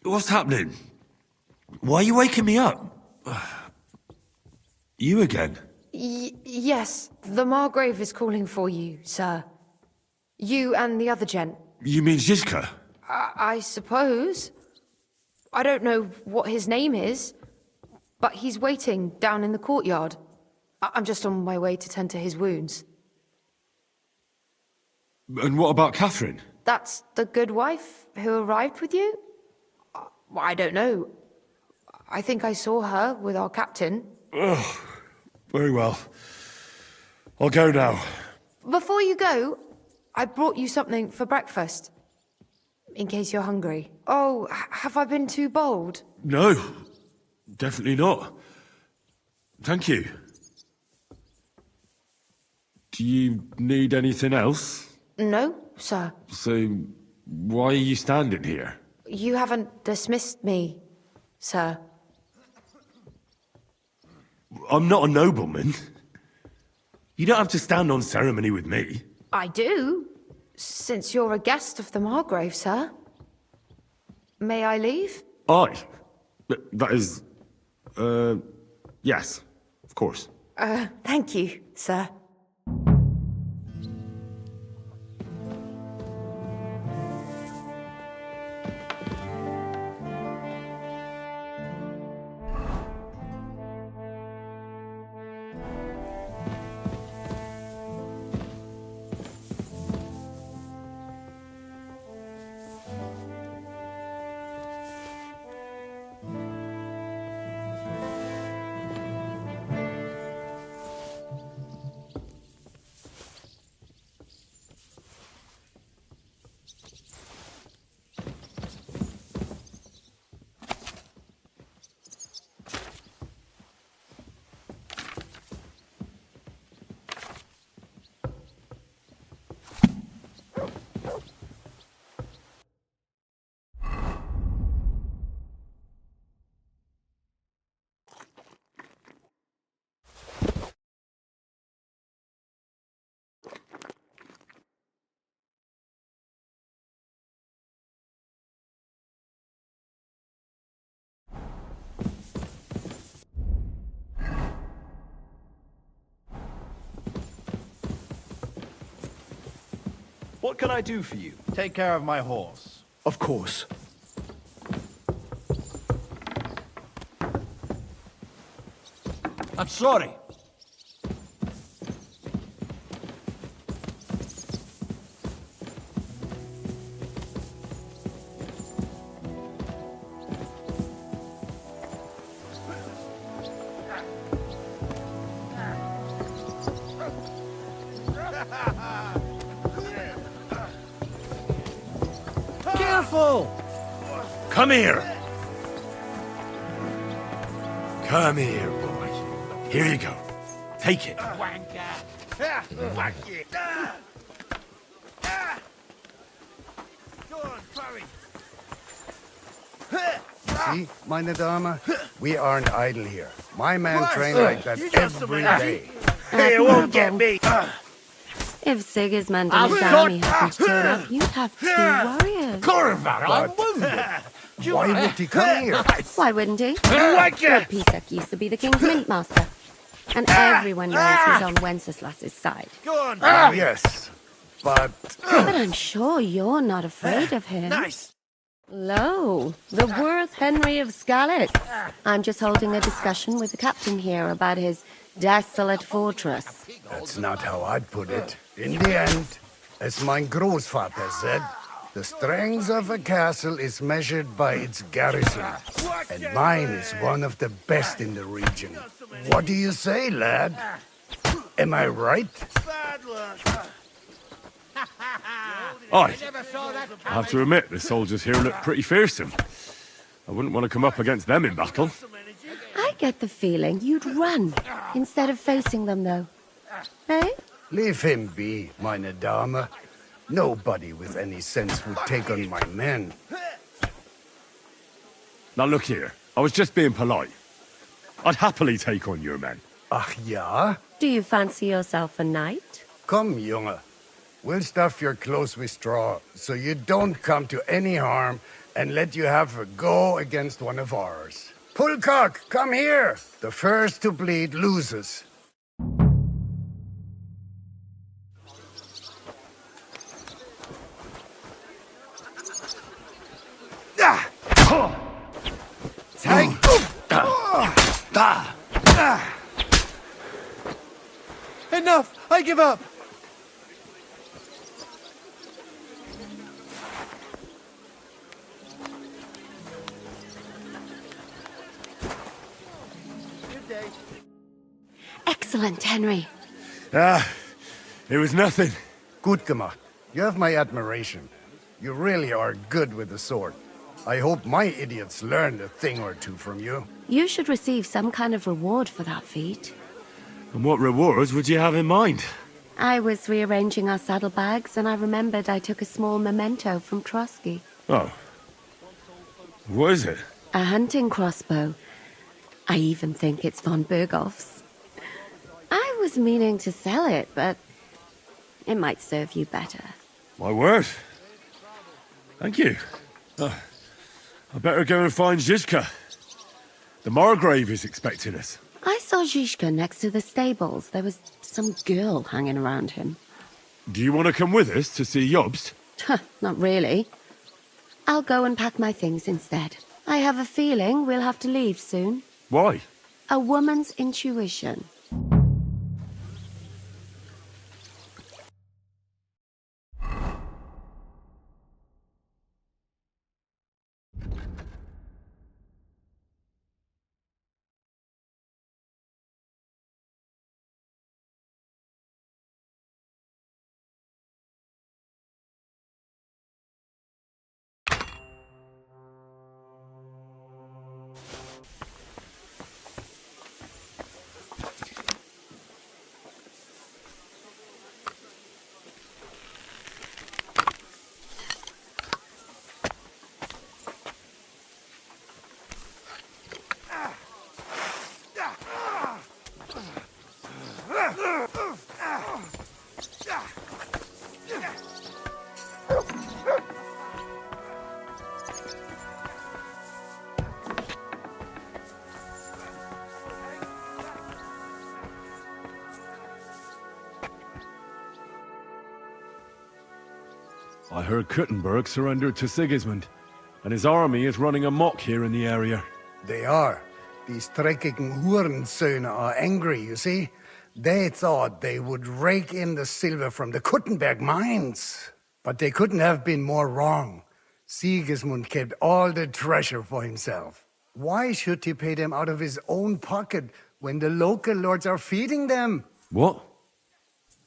What's happening? Why are you waking me up? You again? Yes, the Margrave is calling for you, sir. You and the other gent. You mean Zizka? I suppose. I don't know what his name is, but he's waiting down in the courtyard. I'm just on my way to tend to his wounds. And what about Catherine? That's the good wife who arrived with you? I don't know. I think I saw her with our captain. Oh, very well. I'll go now. Before you go, I brought you something for breakfast. In case you're hungry. Oh, have I been too bold? No, definitely not. Thank you. Do you need anything else? No, sir. So, why are you standing here? You haven't dismissed me, sir. I'm not a nobleman. You don't have to stand on ceremony with me. I do, since you're a guest of the Margrave, sir. May I leave? Aye. That is... yes, of course. Thank you, sir. What can I do for you? Take care of my horse. Of course. I'm sorry. Careful! Come here! Come here, boy. Here you go. Take it. See, meine Dame? We aren't idle here. My men train like that every day. Hey, it won't get me. If Sigismund and his army hadn't shown up, you'd have 2 warriors. Corvar, I'm wounded. Why would he come here? Why wouldn't he? What ya? Pisek used to be the king's mint master. And everyone knows he's on Wenceslas's side. Go on. Yes, but But I'm sure you're not afraid of him. Nice. Lo, the worth Henry of Scalix. I'm just holding a discussion with the captain here about his desolate fortress. that's not how I'd put it. In the end, as mein Großvater said, the strength of a castle is measured by its garrison. And mine is one of the best in the region. What do you say, lad? Am I right? Bad luck. Aye. I have to admit, the soldiers here look pretty fearsome. I wouldn't want to come up against them in battle. I get the feeling you'd run instead of facing them, though. Eh? Leave him be, meine Dame. Nobody with any sense would take on my men. Now look here, I was just being polite. I'd happily take on your men. Ach ja? Do you fancy yourself a knight? Komm, Junge. We'll stuff your clothes with straw, so you don't come to any harm, and let you have a go against one of ours. Pullcock, come here! The first to bleed loses. Enough! I give up! Excellent, Henry. It was nothing. Gut gemacht. You have my admiration. You really are good with the sword. I hope my idiots learned a thing or two from you. You should receive some kind of reward for that feat. And what rewards would you have in mind? I was rearranging our saddlebags, and I remembered I took a small memento from Trotsky. Oh. What is it? A hunting crossbow. I even think it's von Berghoff's. I was meaning to sell it, but it might serve you better. My word. Thank you. I better go and find Zizka. The Margrave is expecting us. I saw Zizka next to the stables. There was some girl hanging around him. Do you want to come with us to see Jobst? Not really. I'll go and pack my things instead. I have a feeling we'll have to leave soon. Why? A woman's intuition. I heard Kuttenberg surrendered to Sigismund, and his army is running amok here in the area. They are. These dreckigen Hurensöhne are angry, you see? They thought they would rake in the silver from the Kuttenberg mines. But they couldn't have been more wrong. Sigismund kept all the treasure for himself. Why should he pay them out of his own pocket when the local lords are feeding them? What?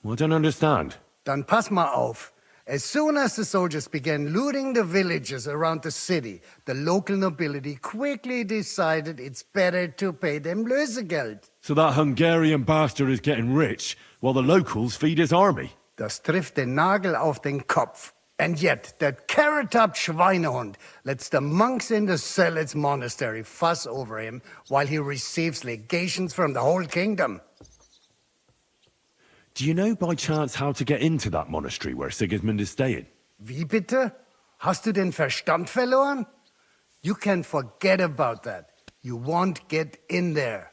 I don't understand. Dann pass mal auf. As soon as the soldiers began looting the villages around the city, the local nobility quickly decided it's better to pay them Lösegeld. So that Hungarian bastard is getting rich, while the locals feed his army? Das trifft den Nagel auf den Kopf. And yet, that carrot-top Schweinehund lets the monks in the Zealots monastery fuss over him while he receives legations from the whole kingdom. Do you know by chance how to get into that monastery where Sigismund is staying? Wie bitte? Hast du den Verstand verloren? You can forget about that. You won't get in there.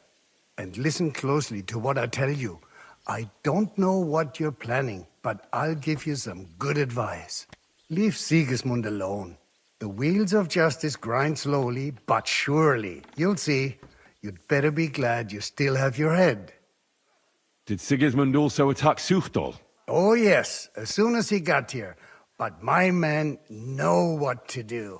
And listen closely to what I tell you. I don't know what you're planning, but I'll give you some good advice. Leave Sigismund alone. The wheels of justice grind slowly, but surely. You'll see. You'd better be glad you still have your head. Did Sigismund also attack Suchdol? Oh, yes, as soon as he got here. But my men know what to do.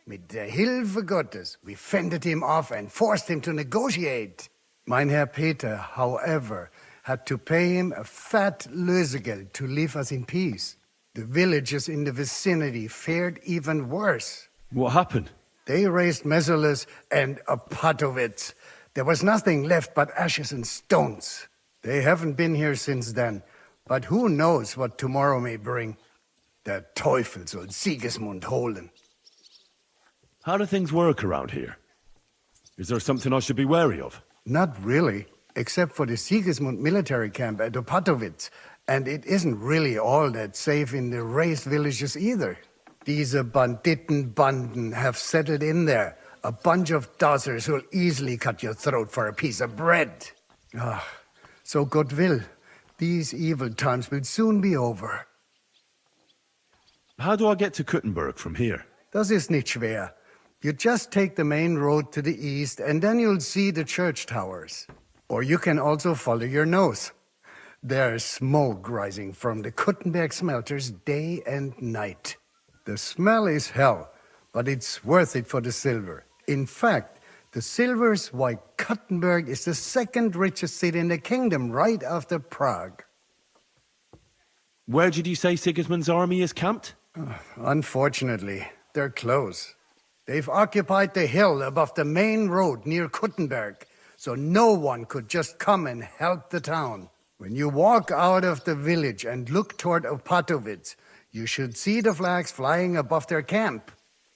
Mit der Hilfe Gottes, we fended him off and forced him to negotiate. Mein Herr Peter, however, had to pay him a fat Lösegeld to leave us in peace. The villagers in the vicinity fared even worse. What happened? They raised Mesolis and Opatowitz. There was nothing left but ashes and stones. They haven't been here since then, but who knows what tomorrow may bring. Der Teufel soll Sigismund holen. How do things work around here? Is there something I should be wary of? Not really, except for the Sigismund military camp at Opatowitz And it isn't really all that safe in the race villages either. These Banditenbanden have settled in there. A bunch of dossers who'll easily cut your throat for a piece of bread. So God will, these evil times will soon be over. How do I get to Kuttenberg from here? Das ist nicht schwer. You just take the main road to the east and then you'll see the church towers. Or you can also follow your nose. There's smoke rising from the Kuttenberg smelters day and night. The smell is hell, but it's worth it for the silver. In fact, the silver's why Kuttenberg is the second richest city in the kingdom, right after Prague. Where did you say Sigismund's army is camped? Unfortunately, they're close. They've occupied the hill above the main road near Kuttenberg, so no one could just come and help the town. When you walk out of the village and look toward Opatowitz, you should see the flags flying above their camp.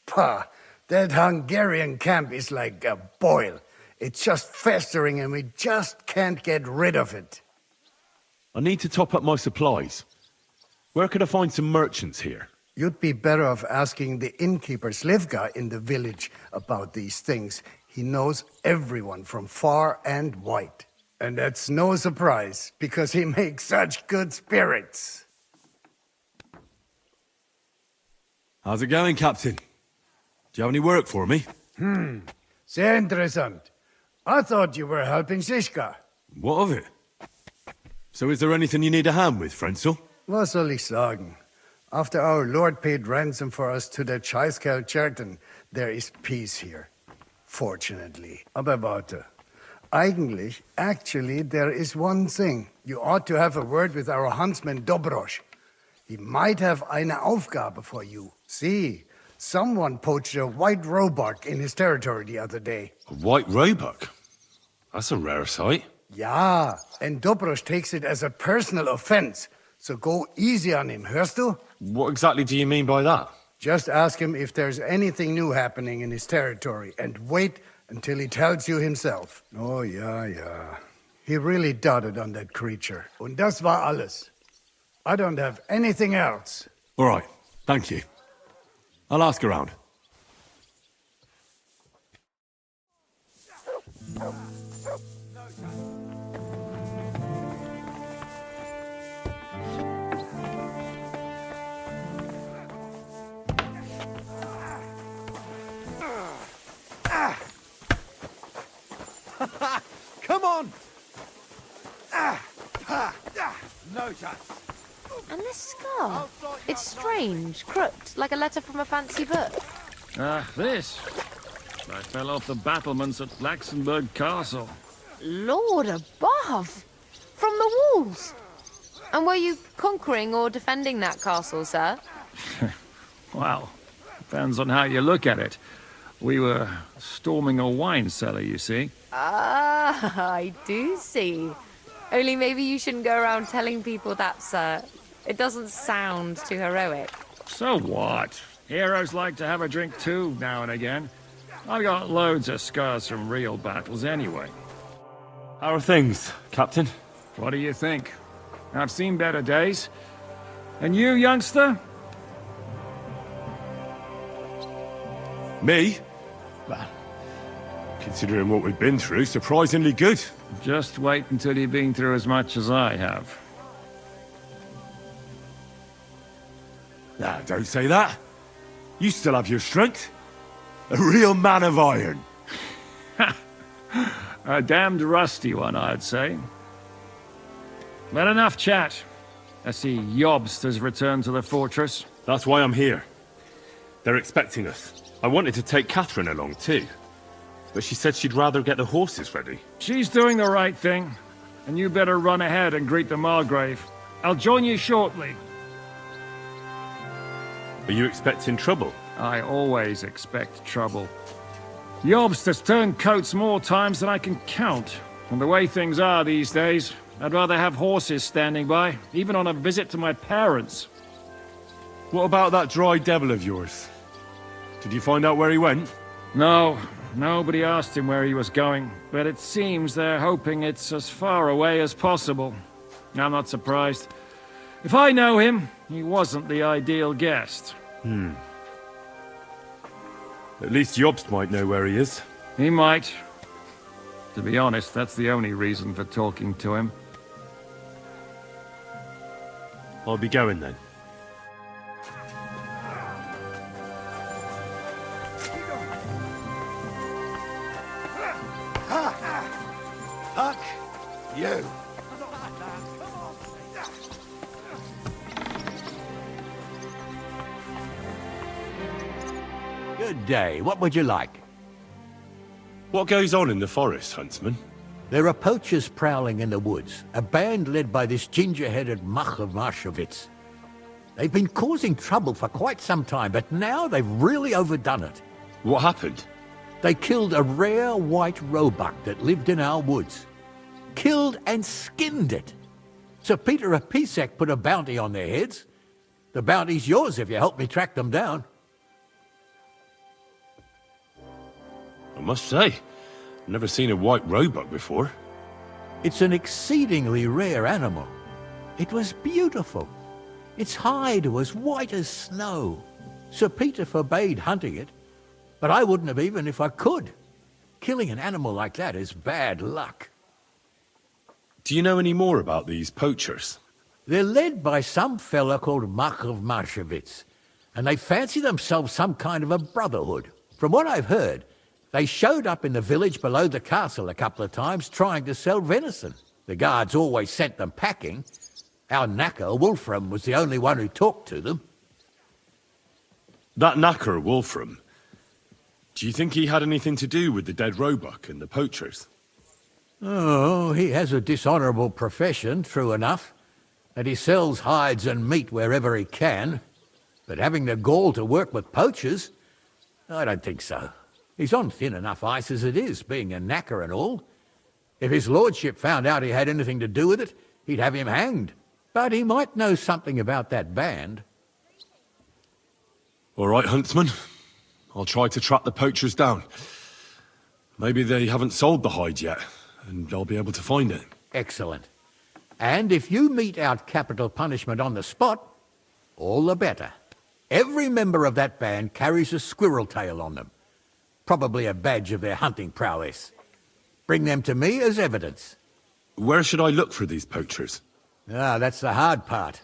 Pah! That Hungarian camp is like a boil. It's just festering and we just can't get rid of it. I need to top up my supplies. Where could I find some merchants here? You'd be better off asking the innkeeper Slivka in the village about these things. He knows everyone from far and wide. And that's no surprise, because he makes such good spirits. How's it going, Captain? Do you have any work for me? Sehr interessant. I thought you were helping Siska. What of it? So is there anything you need a hand with, Frenzel? Was soll ich sagen? After our lord paid ransom for us to the Chaiskel Cherton, there is peace here. Fortunately. Aber warte. Actually, there is one thing. You ought to have a word with our huntsman Dobrosch. He might have eine Aufgabe for you. See, someone poached a white roebuck in his territory the other day. A white roebuck? That's a rare sight. Ja, and Dobrosch takes it as a personal offense. So go easy on him, hörst du? What exactly do you mean by that? Just ask him if there's anything new happening in his territory, and wait until he tells you himself. Oh, yeah. He really doted on that creature. Und das war alles. I don't have anything else. All right, thank you. I'll ask around. Come on! No chance. And this scar? It's strange, crooked, like a letter from a fancy book. This. I fell off the battlements at Laxenburg Castle. Lord above! From the walls! And were you conquering or defending that castle, sir? Well, depends on how you look at it. We were storming a wine cellar, you see. Ah, I do see. Only maybe you shouldn't go around telling people that, sir. It doesn't sound too heroic. So what? Heroes like to have a drink too, now and again. I've got loads of scars from real battles anyway. How are things, Captain? What do you think? I've seen better days. And you, youngster? Me? Well, considering what we've been through, surprisingly good. Just wait until you've been through as much as I have. Nah, don't say that. You still have your strength. A real man of iron. A damned rusty one, I'd say. But enough chat. I see Jobst has returned to the fortress. That's why I'm here. They're expecting us. I wanted to take Catherine along too, but she said she'd rather get the horses ready. She's doing the right thing, and you better run ahead and greet the Margrave. I'll join you shortly. Are you expecting trouble? I always expect trouble. Jobst has turned coats more times than I can count, and the way things are these days, I'd rather have horses standing by, even on a visit to my parents. What about that dry devil of yours? Did you find out where he went? No, nobody asked him where he was going, but it seems they're hoping it's as far away as possible. I'm not surprised. If I know him, he wasn't the ideal guest. At least Jobst might know where he is. He might. To be honest, that's the only reason for talking to him. I'll be going then. Huck, you. Good day. What would you like? What goes on in the forest, Huntsman? There are poachers prowling in the woods, a band led by this ginger-headed muck of Marshowitz. They've been causing trouble for quite some time, but now they've really overdone it. What happened? They killed a rare white roebuck that lived in our woods. Killed and skinned it. Sir Peter of Pisek put a bounty on their heads. The bounty's yours if you help me track them down. I must say, I've never seen a white roebuck before. It's an exceedingly rare animal. It was beautiful. Its hide was white as snow. Sir Peter forbade hunting it, but I wouldn't have even if I could. Killing an animal like that is bad luck. Do you know any more about these poachers? They're led by some fella called Mark of Marshowitz, and they fancy themselves some kind of a brotherhood. From what I've heard, they showed up in the village below the castle a couple of times trying to sell venison. The guards always sent them packing. Our knacker, Wolfram, was the only one who talked to them. That knacker, Wolfram, do you think he had anything to do with the dead roebuck and the poachers? Oh, he has a dishonourable profession, true enough, and he sells hides and meat wherever he can. But having the gall to work with poachers, I don't think so. He's on thin enough ice as it is, being a knacker and all. If his lordship found out he had anything to do with it, he'd have him hanged. But he might know something about that band. All right, Huntsman. I'll try to track the poachers down. Maybe they haven't sold the hide yet, and I'll be able to find it. Excellent. And if you mete out capital punishment on the spot, all the better. Every member of that band carries a squirrel tail on them. Probably a badge of their hunting prowess. Bring them to me as evidence. Where should I look for these poachers? Ah, that's the hard part.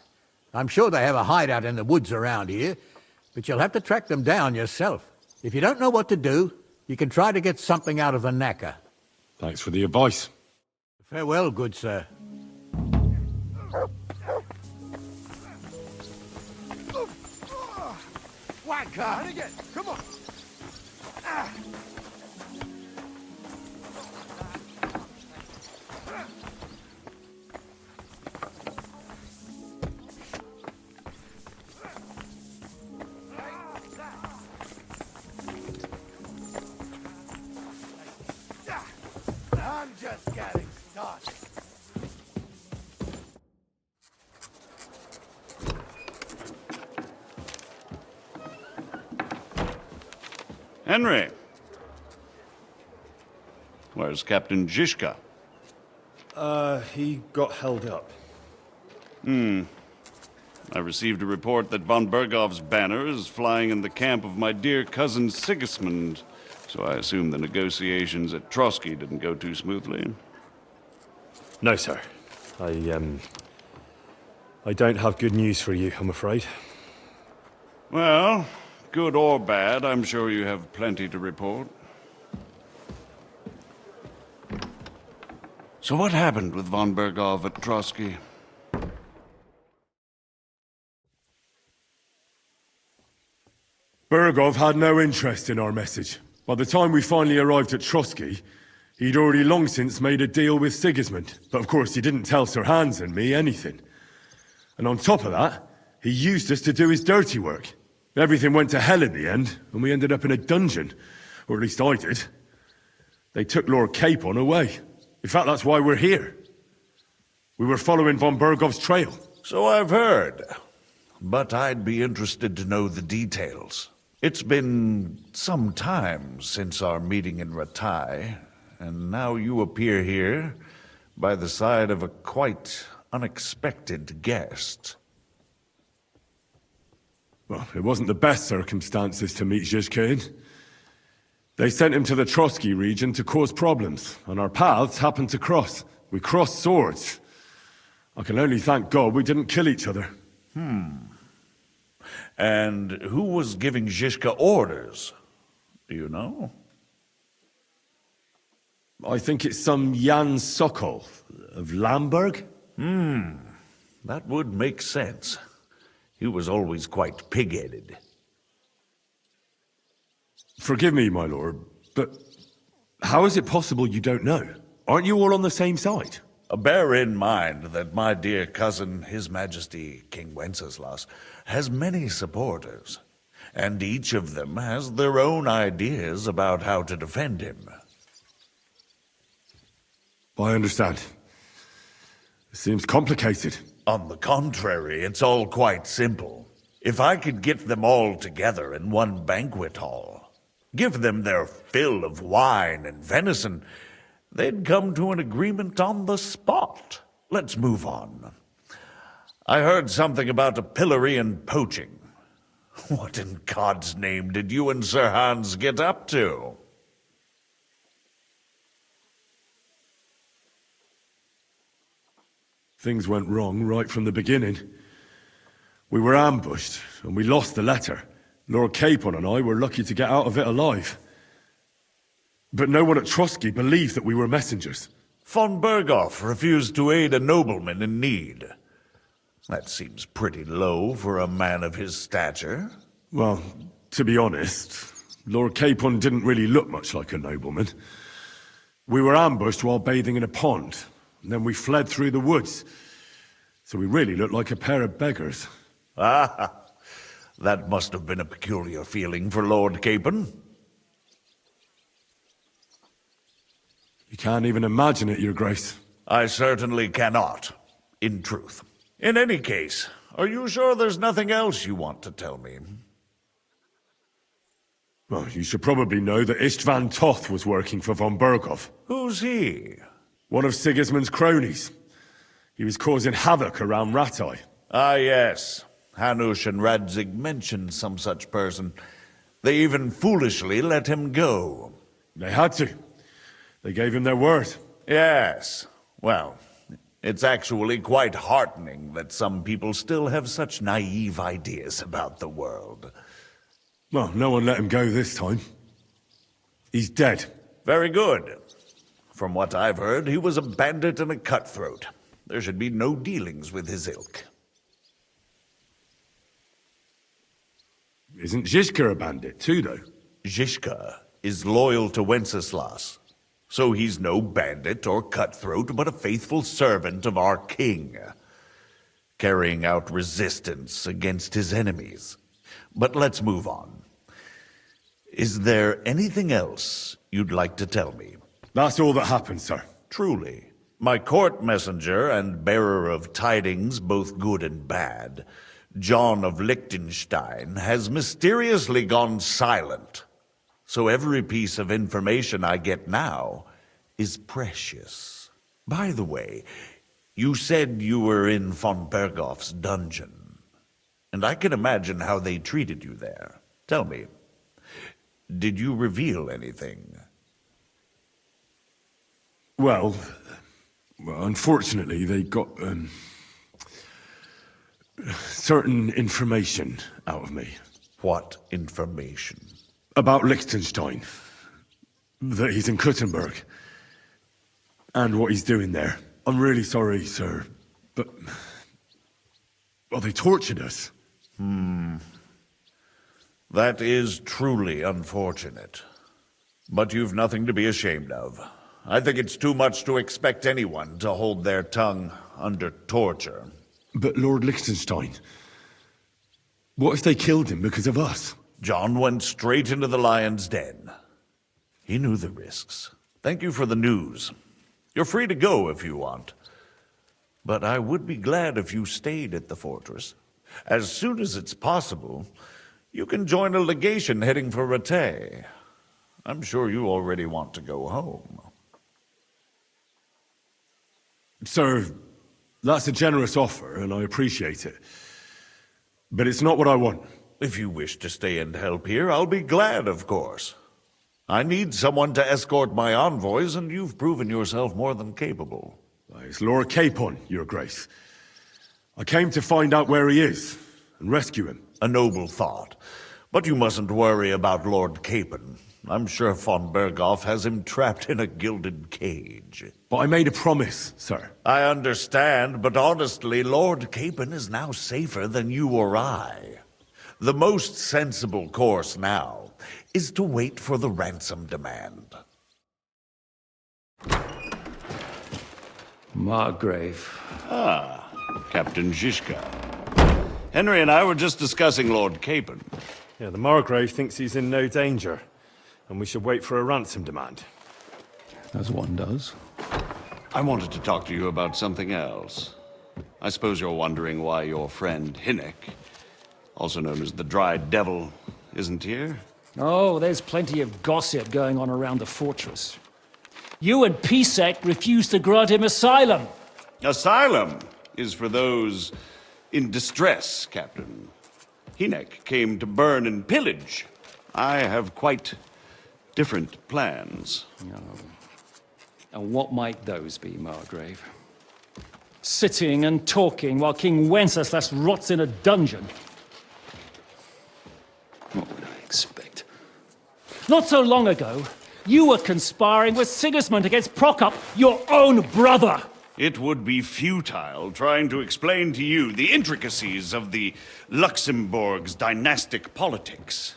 I'm sure they have a hideout in the woods around here, but you'll have to track them down yourself. If you don't know what to do, you can try to get something out of the knacker. Thanks for the advice. Farewell, good sir. Wanker! And again, come on! I'm just getting started. Henry. Where's Captain Zizka? He got held up. I received a report that von Bergov's banner is flying in the camp of my dear cousin Sigismund, so I assume the negotiations at Trotsky didn't go too smoothly. No, sir. I don't have good news for you, I'm afraid. Well, good or bad, I'm sure you have plenty to report. So what happened with von Bergov at Trotsky? Bergov had no interest in our message. By the time we finally arrived at Trotsky, he'd already long since made a deal with Sigismund. But of course, he didn't tell Sir Hans and me anything. And on top of that, he used us to do his dirty work. Everything went to hell in the end, and we ended up in a dungeon. Or at least I did. They took Lord Capon away. In fact, that's why we're here. We were following von Bergov's trail. So I've heard. But I'd be interested to know the details. It's been some time since our meeting in Ratai, and now you appear here by the side of a quite unexpected guest. Well, it wasn't the best circumstances to meet Zhizka in. They sent him to the Trotsky region to cause problems, and our paths happened to cross. We crossed swords. I can only thank God we didn't kill each other. And who was giving Zhizka orders? Do you know? I think it's some Jan Sokol of Lamberg. That would make sense. He was always quite pig-headed. Forgive me, my lord, but how is it possible you don't know? Aren't you all on the same side? Bear in mind that my dear cousin, His Majesty King Wenceslas, has many supporters, and each of them has their own ideas about how to defend him. I understand. It seems complicated. On the contrary, it's all quite simple. If I could get them all together in one banquet hall, give them their fill of wine and venison, they'd come to an agreement on the spot. Let's move on. I heard something about a pillory and poaching. What in God's name did you and Sir Hans get up to? Things went wrong right from the beginning. We were ambushed, and we lost the letter. Lord Capon and I were lucky to get out of it alive. But no one at Trotsky believed that we were messengers. Von Berghoff refused to aid a nobleman in need. That seems pretty low for a man of his stature. Well, to be honest, Lord Capon didn't really look much like a nobleman. We were ambushed while bathing in a pond, and then we fled through the woods. So we really looked like a pair of beggars. Ah, that must have been a peculiar feeling for Lord Capon. You can't even imagine it, Your Grace. I certainly cannot, in truth. In any case, are you sure there's nothing else you want to tell me? Well, you should probably know that Istvan Toth was working for von Berghoff. Who's he? One of Sigismund's cronies. He was causing havoc around Ratai. Ah, yes. Hanush and Radzig mentioned some such person. They even foolishly let him go. They had to. They gave him their word. Yes. Well, it's actually quite heartening that some people still have such naive ideas about the world. Well, no one let him go this time. He's dead. Very good. From what I've heard, he was a bandit and a cutthroat. There should be no dealings with his ilk. Isn't Zhizka a bandit too, though? Zhizka is loyal to Wenceslas. So he's no bandit or cutthroat, but a faithful servant of our king, carrying out resistance against his enemies. But let's move on. Is there anything else you'd like to tell me? That's all that happened, sir. Truly. My court messenger and bearer of tidings, both good and bad, John of Liechtenstein, has mysteriously gone silent. So every piece of information I get now is precious. By the way, you said you were in von Berghoff's dungeon, and I can imagine how they treated you there. Tell me, did you reveal anything? Well, unfortunately, they got certain information out of me. What information? About Liechtenstein. That he's in Kuttenberg. And what he's doing there. I'm really sorry, sir, but... well, they tortured us. That is truly unfortunate. But you've nothing to be ashamed of. I think it's too much to expect anyone to hold their tongue under torture. But Lord Liechtenstein... what if they killed him because of us? John went straight into the lion's den. He knew the risks. Thank you for the news. You're free to go if you want. But I would be glad if you stayed at the fortress. As soon as it's possible, you can join a legation heading for Rattay. I'm sure you already want to go home. Sir, that's a generous offer, and I appreciate it. But it's not what I want. If you wish to stay and help here, I'll be glad, of course. I need someone to escort my envoys, and you've proven yourself more than capable. It's Lord Capon, Your Grace. I came to find out where he is, and rescue him. A noble thought. But you mustn't worry about Lord Capon. I'm sure von Berghoff has him trapped in a gilded cage. But I made a promise, sir. I understand, but honestly, Lord Capon is now safer than you or I. The most sensible course now is to wait for the ransom demand. Margrave. Ah, Captain Zizka. Henry and I were just discussing Lord Capon. Yeah, the Margrave thinks he's in no danger, and we should wait for a ransom demand. As one does. I wanted to talk to you about something else. I suppose you're wondering why your friend Hinnek, also known as the Dried Devil, isn't here? Oh, there's plenty of gossip going on around the fortress. You and Pisek refused to grant him asylum. Asylum is for those in distress, Captain. Hinnek came to burn and pillage. I have quite different plans. And what might those be, Margrave? Sitting and talking while King Wenceslas rots in a dungeon. What would I expect? Not so long ago, you were conspiring with Sigismund against Prokop, your own brother! It would be futile trying to explain to you the intricacies of the Luxembourg's dynastic politics.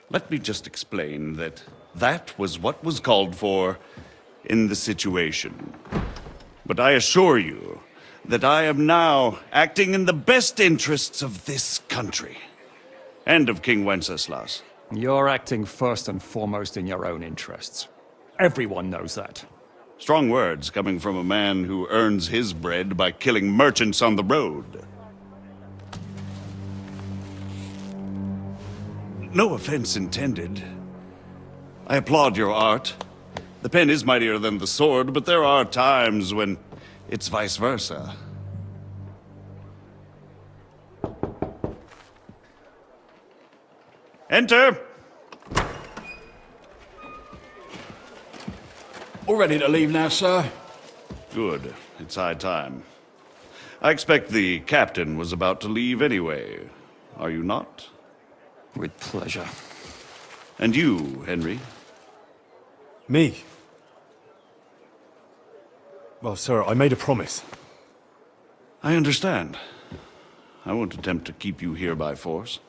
Let me just explain that that was what was called for in the situation. But I assure you that I am now acting in the best interests of this country and of King Wenceslas. You're acting first and foremost in your own interests. Everyone knows that. Strong words coming from a man who earns his bread by killing merchants on the road. No offense intended. I applaud your art. The pen is mightier than the sword, but there are times when it's vice versa. Enter! All ready to leave now, sir? Good. It's high time. I expect the captain was about to leave anyway. Are you not? With pleasure. And you, Henry? Me? Well, sir, I made a promise. I understand. I won't attempt to keep you here by force.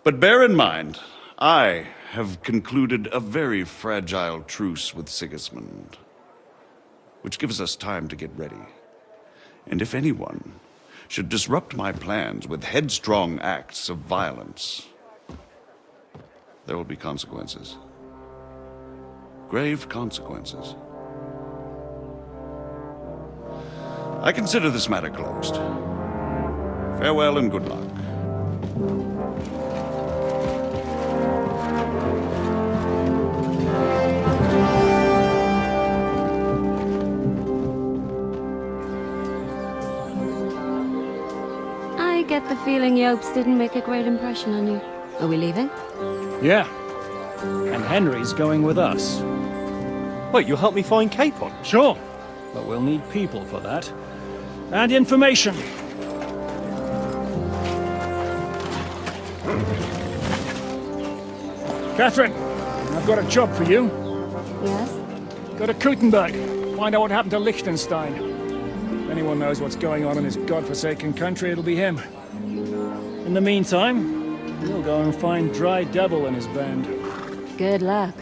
But bear in mind, I have concluded a very fragile truce with Sigismund, which gives us time to get ready. And if anyone should disrupt my plans with headstrong acts of violence, there will be consequences. Grave consequences. I consider this matter closed. Farewell and good luck. I get the feeling Yopes didn't make a great impression on you. Are we leaving? Yeah. And Henry's going with us. Wait, you'll help me find Capon? Sure. But we'll need people for that. And information. Catherine, I've got a job for you. Yes? Go to Kuttenberg. Find out what happened to Liechtenstein. If anyone knows what's going on in this godforsaken country, it'll be him. In the meantime, we'll go and find Dry Devil and his band. Good luck.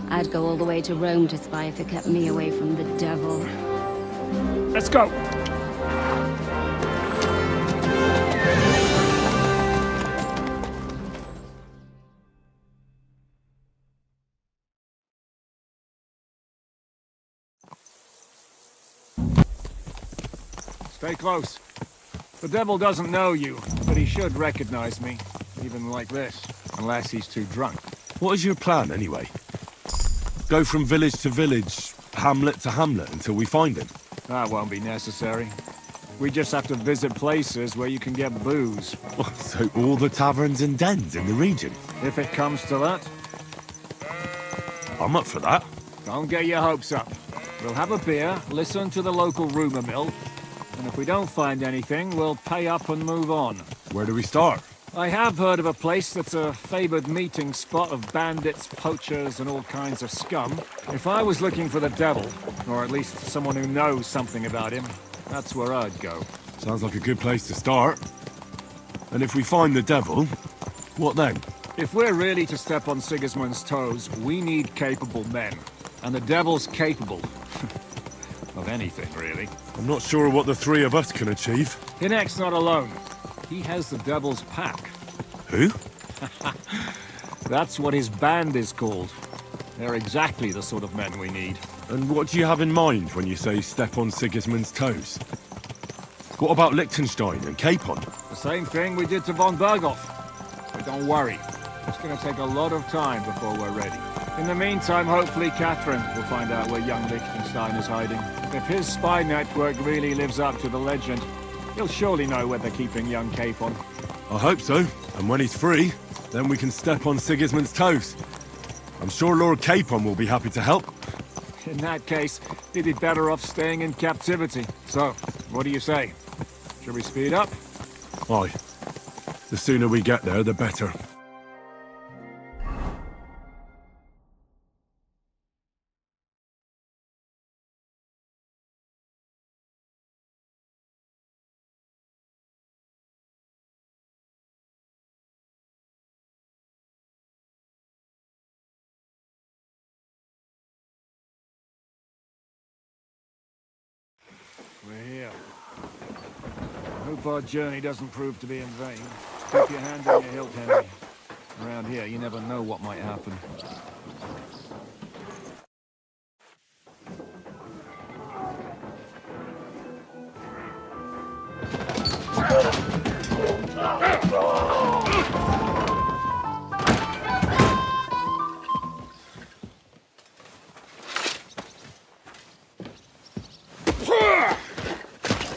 I'd go all the way to Rome to spy if it kept me away from the devil. Let's go! Stay close. The devil doesn't know you, but he should recognize me, even like this, unless he's too drunk. What is your plan, anyway? Go from village to village, hamlet to hamlet, until we find him? That won't be necessary. We just have to visit places where you can get booze. So all the taverns and dens in the region? If it comes to that, I'm up for that. don't get your hopes up. We'll have a beer, listen to the local rumor mill, and if we don't find anything, we'll pay up and move on. Where do we start? I have heard of a place that's a favored meeting spot of bandits, poachers, and all kinds of scum. If I was looking for the devil, or at least someone who knows something about him, that's where I'd go. Sounds like a good place to start. And if we find the devil, what then? If we're really to step on Sigismund's toes, we need capable men. And the devil's capable. Of anything, really. I'm not sure what the three of us can achieve. Hinek's not alone. He has the devil's pack. Who? That's what his band is called. They're exactly the sort of men we need. And what do you have in mind when you say step on Sigismund's toes? What about Liechtenstein and Capon? The same thing we did to von Berghoff. But don't worry. It's going to take a lot of time before we're ready. In the meantime, hopefully Catherine will find out where young Liechtenstein is hiding. If his spy network really lives up to the legend, he'll surely know where they're keeping young Capon. I hope so. And when he's free, then we can step on Sigismund's toes. I'm sure Lord Capon will be happy to help. In that case, he'd be better off staying in captivity. So, what do you say? Should we speed up? Aye. The sooner we get there, the better. We're here. I hope our journey doesn't prove to be in vain. Keep your hand on your hilt, Henry. Around here, you never know what might happen.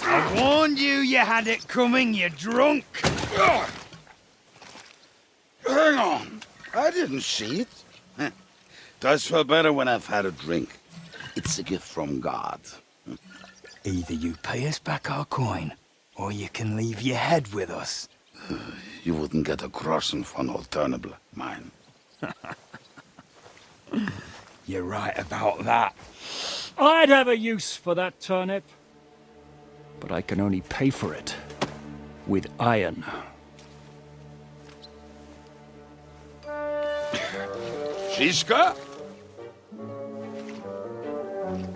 I warned you had it coming, you drunk! Hang on. I didn't see it. Does feel better when I've had a drink. It's a gift from God. Either you pay us back our coin, or you can leave your head with us. You wouldn't get a crossing for an alternative, mine. You're right about that. I'd have a use for that turnip. But I can only pay for it with iron. Shiska?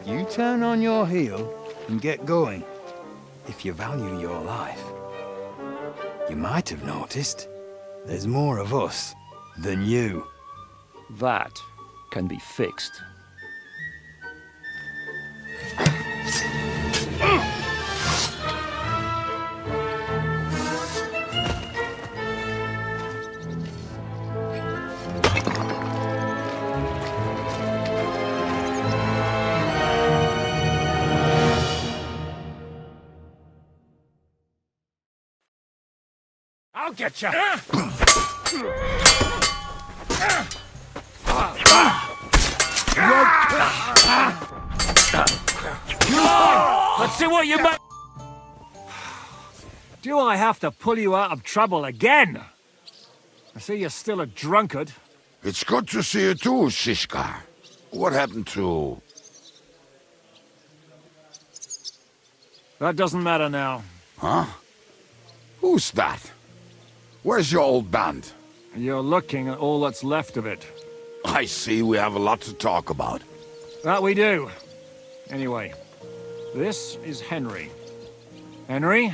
You turn on your heel and get going, if you value your life. You might have noticed there's more of us than you. That can be fixed. I'll get you! Let's see what you make. Do I have to pull you out of trouble again? I see you're still a drunkard. It's good to see you too, Shiska. What happened to... That doesn't matter now. Huh? Who's that? Where's your old band? You're looking at all that's left of it. I see we have a lot to talk about. That we do. Anyway, this is Henry. Henry,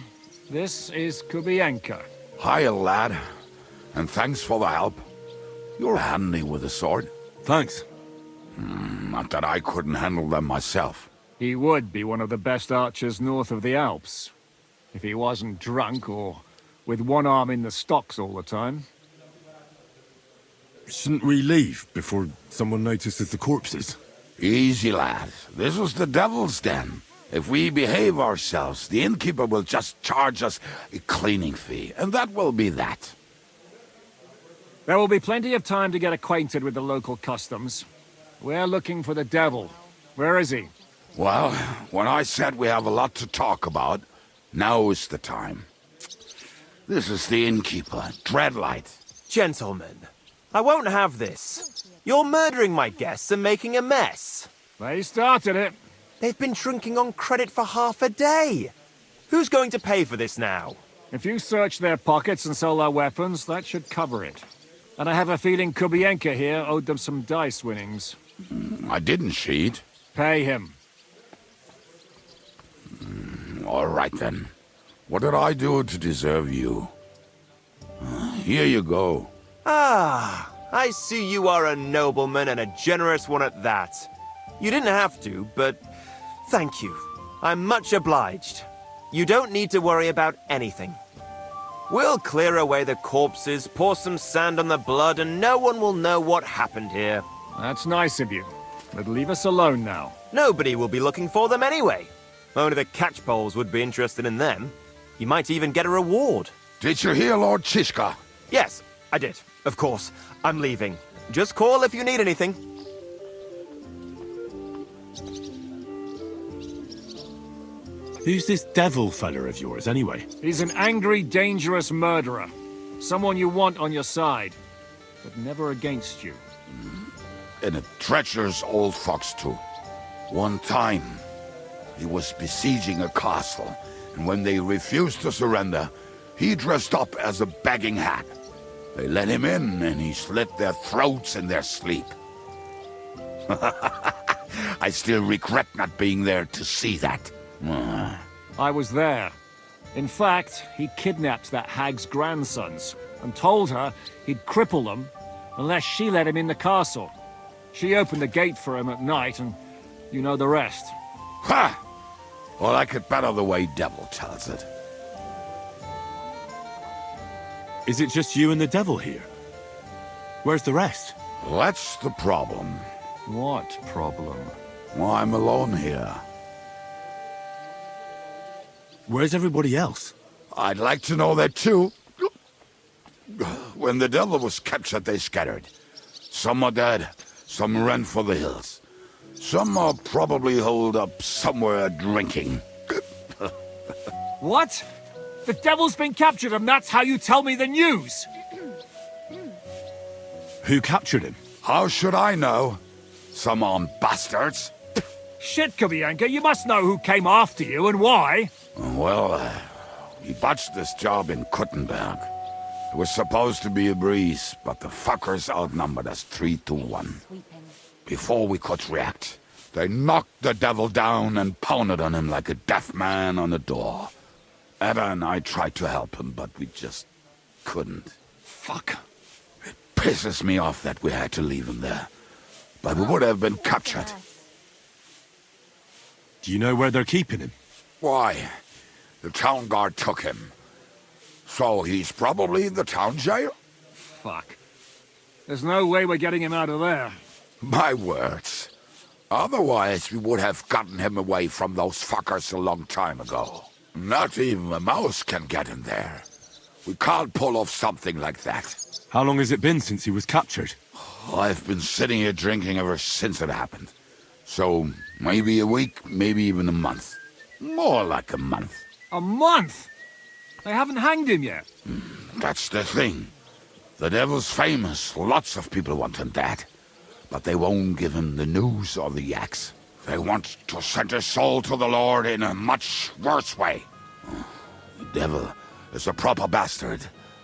this is Kubyenka. Hiya, lad. And thanks for the help. You're handy with a sword. Thanks. Not that I couldn't handle them myself. He would be one of the best archers north of the Alps. If he wasn't drunk or with one arm in the stocks all the time. Shouldn't we leave before someone notices the corpses? Easy, lad. This was the devil's den. If we behave ourselves, the innkeeper will just charge us a cleaning fee, and that will be that. There will be plenty of time to get acquainted with the local customs. We're looking for the devil. Where is he? Well, when I said we have a lot to talk about, now is the time. This is the innkeeper, Dreadlight. Gentlemen, I won't have this. You're murdering my guests and making a mess. They started it. They've been drinking on credit for half a day. Who's going to pay for this now? If you search their pockets and sell their weapons, that should cover it. And I have a feeling Kubyenka here owed them some dice winnings. I didn't cheat. Pay him. All right then. What did I do to deserve you? Here you go. Ah, I see you are a nobleman and a generous one at that. You didn't have to, but thank you. I'm much obliged. You don't need to worry about anything. We'll clear away the corpses, pour some sand on the blood, and no one will know what happened here. That's nice of you. But leave us alone now. Nobody will be looking for them anyway. Only the catchpoles would be interested in them. You might even get a reward. Did you hear Lord Chishka? Yes, I did. Of course. I'm leaving. Just call if you need anything. Who's this devil fella of yours, anyway? He's an angry, dangerous murderer. Someone you want on your side, but never against you. And a treacherous old fox, too. One time, he was besieging a castle, and when they refused to surrender, he dressed up as a begging hag. They let him in, and he slit their throats in their sleep. I still regret not being there to see that. I was there. In fact, he kidnapped that hag's grandsons and told her he'd cripple them unless she let him in the castle. She opened the gate for him at night, and you know the rest. Ha! Well, I could better the way Devil tells it. Is it just you and the devil here? Where's the rest? That's the problem. What problem? Well, I'm alone here. Where's everybody else? I'd like to know that too. When the devil was captured, they scattered. Some are dead, some ran for the hills. Some are probably holed up somewhere drinking. What? The devil's been captured and that's how you tell me the news? Who captured him? How should I know? Some armed bastards. Shit, Kubyenka, you must know who came after you and why. Well, we botched this job in Kuttenberg. It was supposed to be a breeze, but the fuckers outnumbered us 3-1. Before we could react, they knocked the devil down and pounded on him like a deaf man on a door. Ada and I tried to help him, but we just couldn't. Fuck. It pisses me off that we had to leave him there. But we would have been captured. Do you know where they're keeping him? Why? The town guard took him. So he's probably in the town jail? Fuck. There's no way we're getting him out of there. My words. Otherwise, we would have gotten him away from those fuckers a long time ago. Not even a mouse can get in there. We can't pull off something like that. How long has it been since he was captured? I've been sitting here drinking ever since it happened. So, maybe a week, maybe even a month. More like a month. A month? They haven't hanged him yet. That's the thing. The devil's famous. Lots of people want him dead. But they won't give him the news or the axe. They want to send his soul to the Lord in a much worse way. The devil is a proper bastard,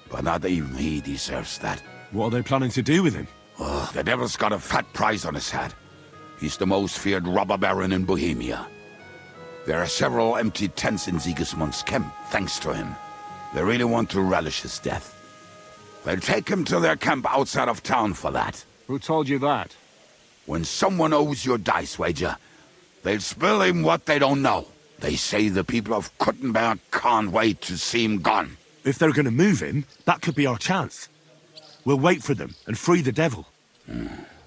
but not even he deserves that. What are they planning to do with him? The devil's got a fat price on his head. He's the most feared robber baron in Bohemia. There are several empty tents in Sigismund's camp, thanks to him. They really want to relish his death. They'll take him to their camp outside of town for that. Who told you that? When someone owes you a dice wager, they'll spill him what they don't know. They say the people of Kuttenberg can't wait to see him gone. If they're going to move him, that could be our chance. We'll wait for them and free the devil.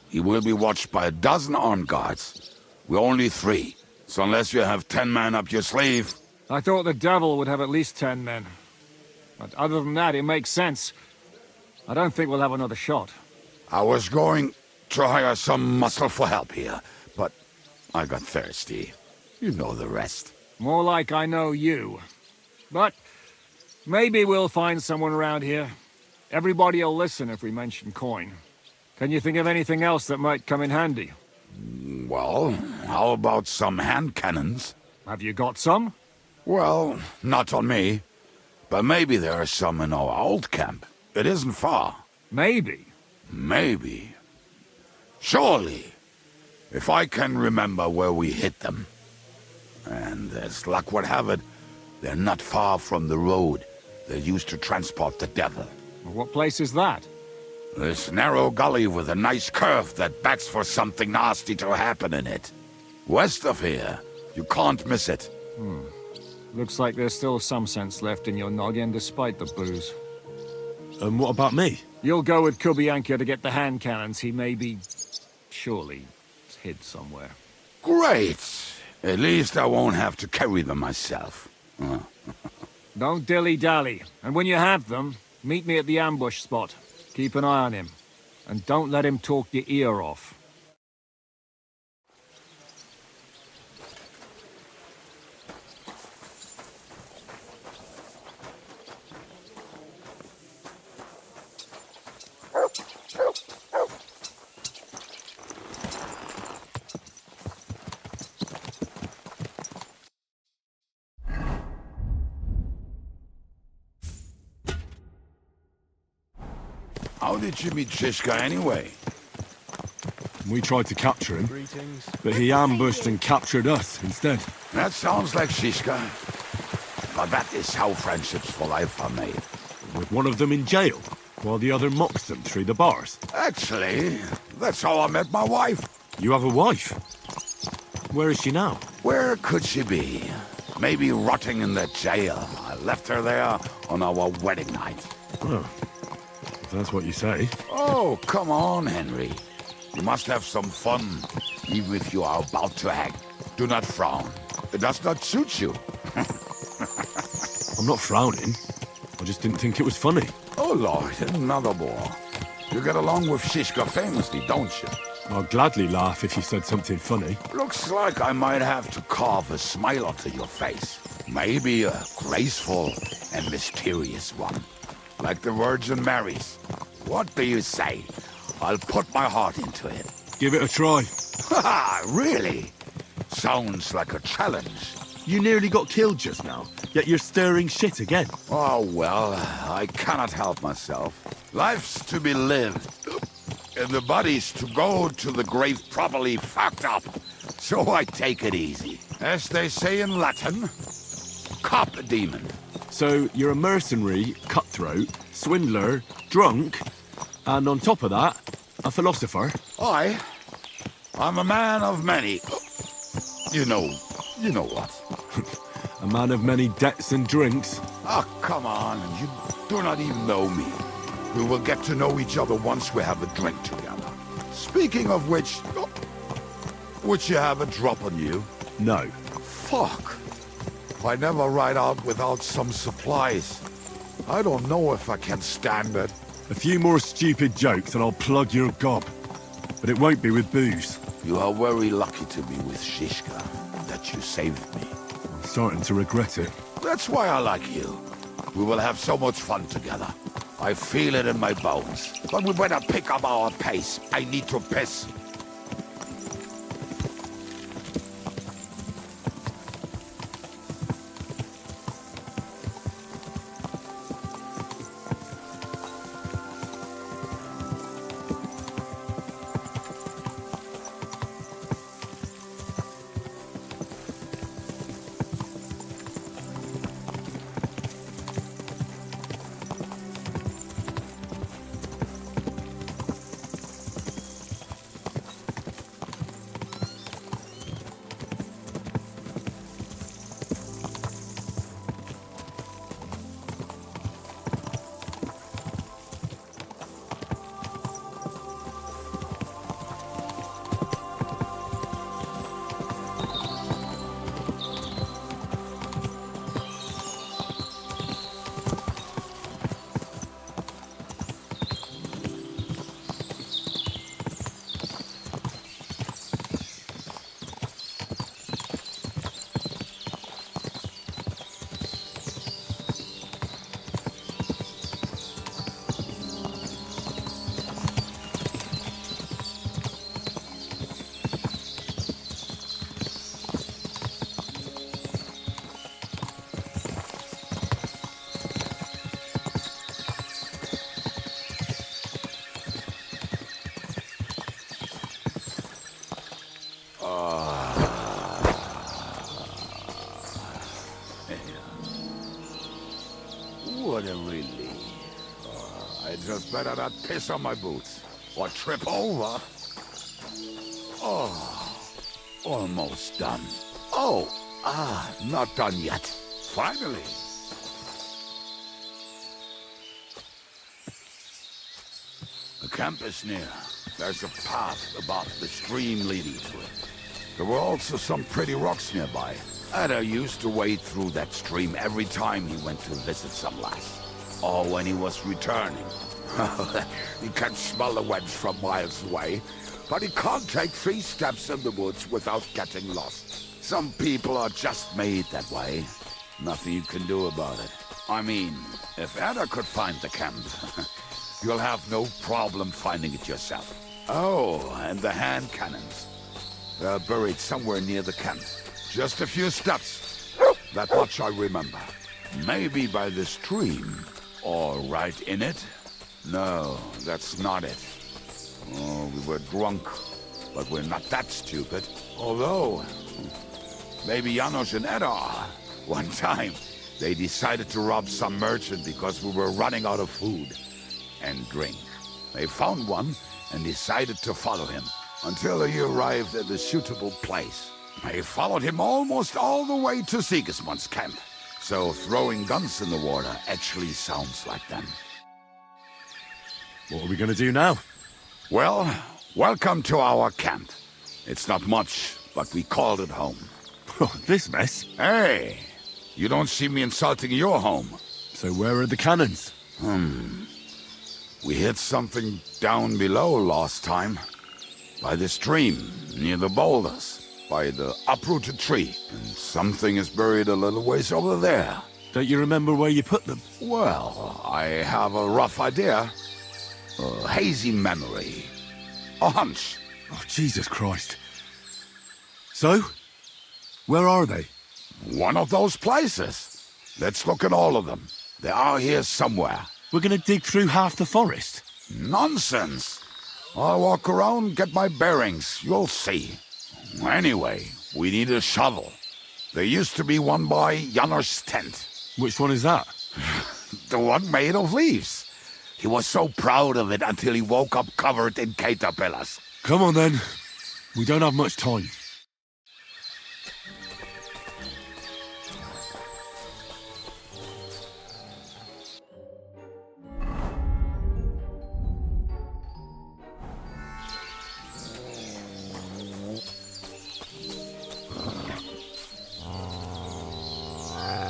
He will be watched by a dozen armed guards. We're only 3. So unless you have 10 men up your sleeve... I thought the devil would have at least 10 men. But other than that, it makes sense. I don't think we'll have another shot. I was going to hire some muscle for help here, but I got thirsty. You know the rest. More like I know you. But maybe we'll find someone around here. Everybody'll listen if we mention coin. Can you think of anything else that might come in handy? Well, how about some hand cannons? Have you got some? Well, not on me. But maybe there are some in our old camp. It isn't far. Maybe? Maybe. Surely. If I can remember where we hit them. And as luck would have it, they're not far from the road they used to transport the devil. What place is that? This narrow gully with a nice curve that backs for something nasty to happen in it. West of here. You can't miss it. Looks like there's still some sense left in your noggin despite the booze. And what about me? You'll go with Kubyenka to get the hand cannons he may be... surely hid somewhere. Great! At least I won't have to carry them myself. Don't dilly-dally. And when you have them, meet me at the ambush spot. Keep an eye on him. And don't let him talk your ear off. How did you meet Shishka anyway? We tried to capture him, but he ambushed and captured us instead. That sounds like Shishka. But that is how friendships for life are made. With one of them in jail, while the other mocks them through the bars. Actually, that's how I met my wife. You have a wife? Where is she now? Where could she be? Maybe rotting in the jail. I left her there on our wedding night. Oh, if that's what you say. Oh, come on, Henry. You must have some fun, even if you are about to hang. Do not frown. It does not suit you. I'm not frowning. I just didn't think it was funny. Oh, Lord, another bore. You get along with Shishka famously, don't you? I'll gladly laugh if you said something funny. Looks like I might have to carve a smile onto your face. Maybe a graceful and mysterious one. Like the Virgin Mary's. What do you say? I'll put my heart into it. Give it a try. Ha! Really? Sounds like a challenge. You nearly got killed just now, yet you're stirring shit again. Oh, well, I cannot help myself. Life's to be lived. And the body's to go to the grave properly fucked up. So I take it easy. As they say in Latin, cop a demon. So you're a mercenary, cutthroat, swindler, drunk, and on top of that, a philosopher? I'm a man of many... You know what. A man of many debts and drinks. Oh, come on, you do not even know me. We will get to know each other once we have a drink together. Speaking of which, would you have a drop on you? No. Fuck. I never ride out without some supplies. I don't know if I can stand it. A few more stupid jokes and I'll plug your gob. But it won't be with booze. You are very lucky to be with Shishka, that you saved me. I'm starting to regret it. That's why I like you. We will have so much fun together. I feel it in my bones. But we better pick up our pace. I need to piss. better not piss on my boots. Or trip over. Oh, almost done. Oh, not done yet. Finally. The camp is near. There's a path above the stream leading to it. There were also some pretty rocks nearby. Ada used to wade through that stream every time he went to visit some lass. Or when he was returning. He can smell the wench from miles away, but he can't take 3 steps in the woods without getting lost. Some people are just made that way. Nothing you can do about it. I mean, if Ada could find the camp, you'll have no problem finding it yourself. Oh, and the hand cannons. They're buried somewhere near the camp. Just a few steps. That much I remember. Maybe by the stream. Or right in it? No, that's not it. Oh, we were drunk. But we're not that stupid. Although, maybe Janos and Eda are. One time, they decided to rob some merchant because we were running out of food and drink. They found one and decided to follow him until he arrived at a suitable place. They followed him almost all the way to Sigismund's camp. So throwing guns in the water actually sounds like them. What are we gonna do now? Well, welcome to our camp. It's not much, but we called it home. This mess? Hey, you don't see me insulting your home. So where are the cannons? We hit something down below last time. By the stream, near the boulders. By the uprooted tree. And something is buried a little ways over there. Don't you remember where you put them? Well, I have a rough idea. A hazy memory. A hunch. Oh, Jesus Christ. So? Where are they? One of those places. Let's look at all of them. They are here somewhere. We're gonna dig through half the forest. Nonsense. I'll walk around, get my bearings. You'll see. Anyway, we need a shovel. There used to be one by Janos' tent. Which one is that? The one made of leaves. He was so proud of it until he woke up covered in caterpillars. Come on then. We don't have much time.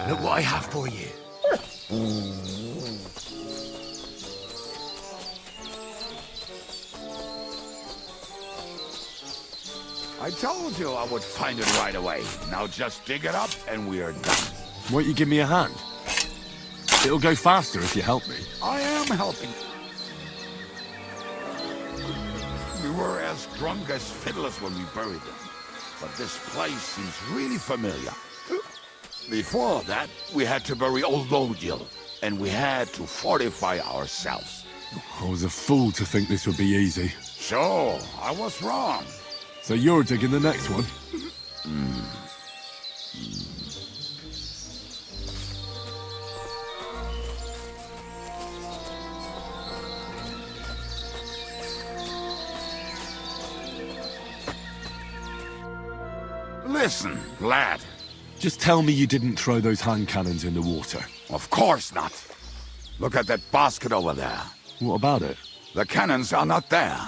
Look what I have for you. I told you I would find it right away. Now just dig it up and we are done. Won't you give me a hand? It'll go faster if you help me. I am helping. We were as drunk as fiddlers when we buried them. But this place seems really familiar. Before that, we had to bury old Lodil, and we had to fortify ourselves. I was a fool to think this would be easy. So, I was wrong. So you're digging the next one? Listen, lad. Just tell me you didn't throw those hand cannons in the water. Of course not. Look at that basket over there. What about it? The cannons are not there,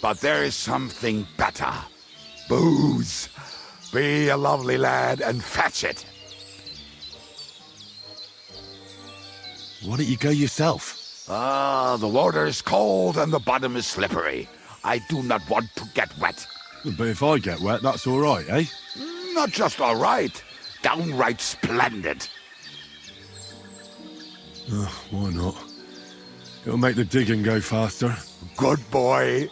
but there is something better. Booze. Be a lovely lad and fetch it. Why don't you go yourself? The water is cold and the bottom is slippery. I do not want to get wet. But if I get wet, that's all right, eh? Not just all right. Downright splendid. Why not? It'll make the digging go faster. Good boy.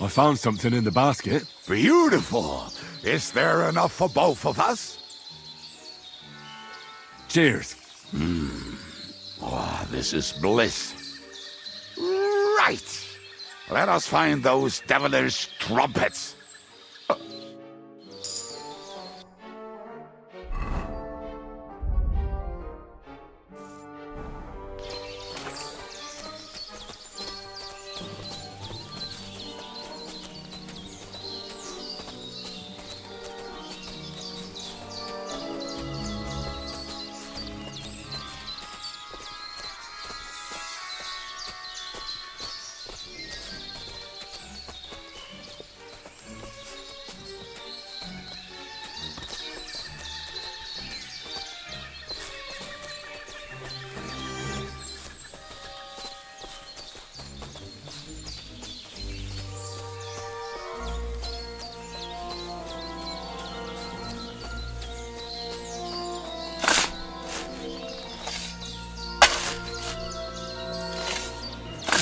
I found something in the basket. Beautiful. Is there enough for both of us? Cheers. Oh, this is bliss. Right. Let us find those devilish trumpets.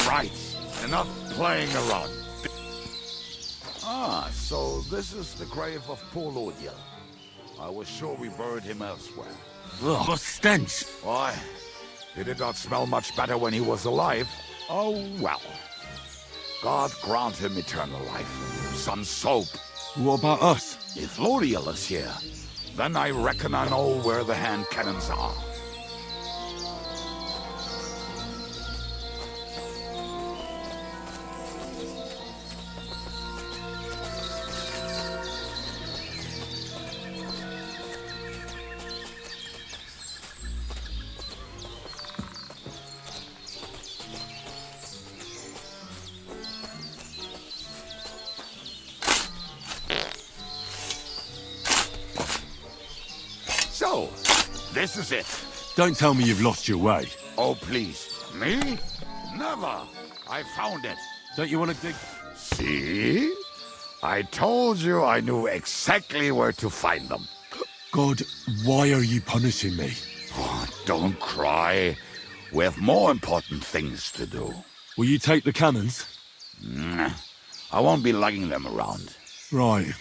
Right, enough playing around. Ah, so this is the grave of poor Lodiel. I was sure we buried him elsewhere. Ugh, stench! Why? He did not smell much better when he was alive. Oh, well. God grant him eternal life. Some soap. What about us? If Lodiel is here, then I reckon I know where the hand cannons are. So, this is it. Don't tell me you've lost your way. Oh, please. Me? Never. I found it. Don't you want to dig? See? I told you I knew exactly where to find them. God, why are you punishing me? Oh, don't cry. We have more important things to do. Will you take the cannons? I won't be lugging them around. Right.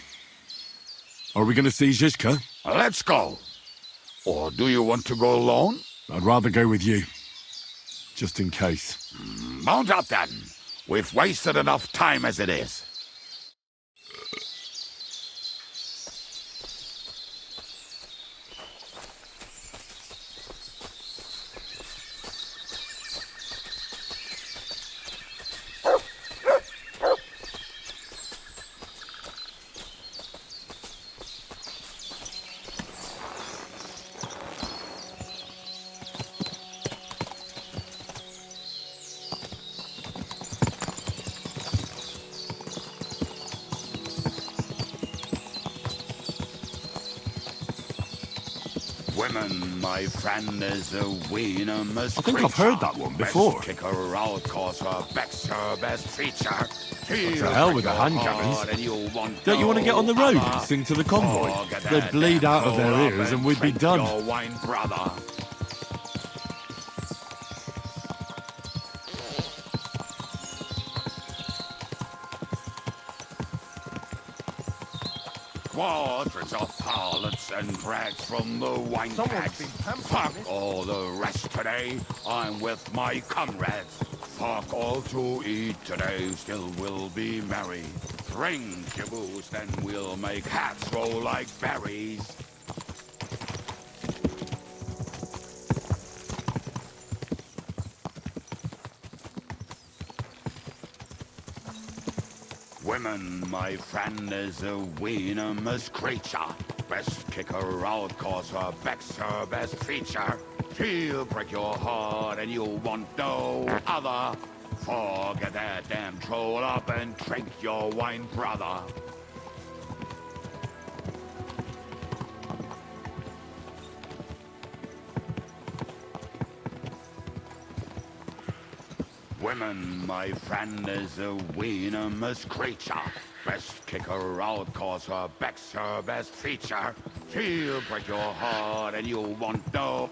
Are we going to see Zizka? Let's go. Or do you want to go alone? I'd rather go with you. Just in case. Mount up then. We've wasted enough time as it is. Women, my friend, is a venomous I think I've heard that one before. Kick her out, cause her back's her best feature. What the hell with the hand cannons? Don't you want to get on the road and sing to the convoy? They'd bleed out of their ears and we'd be done. Your wine brother. Quadrants of harlots and drags from the wine packs. Fuck all the rest today. I'm with my comrades. Fuck all to eat today. Still we'll be merry. Drink your booze, then we'll make hats roll like berries. Women, my friend, is a venomous creature. Best kick her out, cause her back's her best feature. She'll break your heart and you'll want no other. Forget that damn troll up and drink your wine, brother. Women, my friend, is a venomous creature. Best kick her out, cause her back's her best feature. She'll break your heart and you'll want no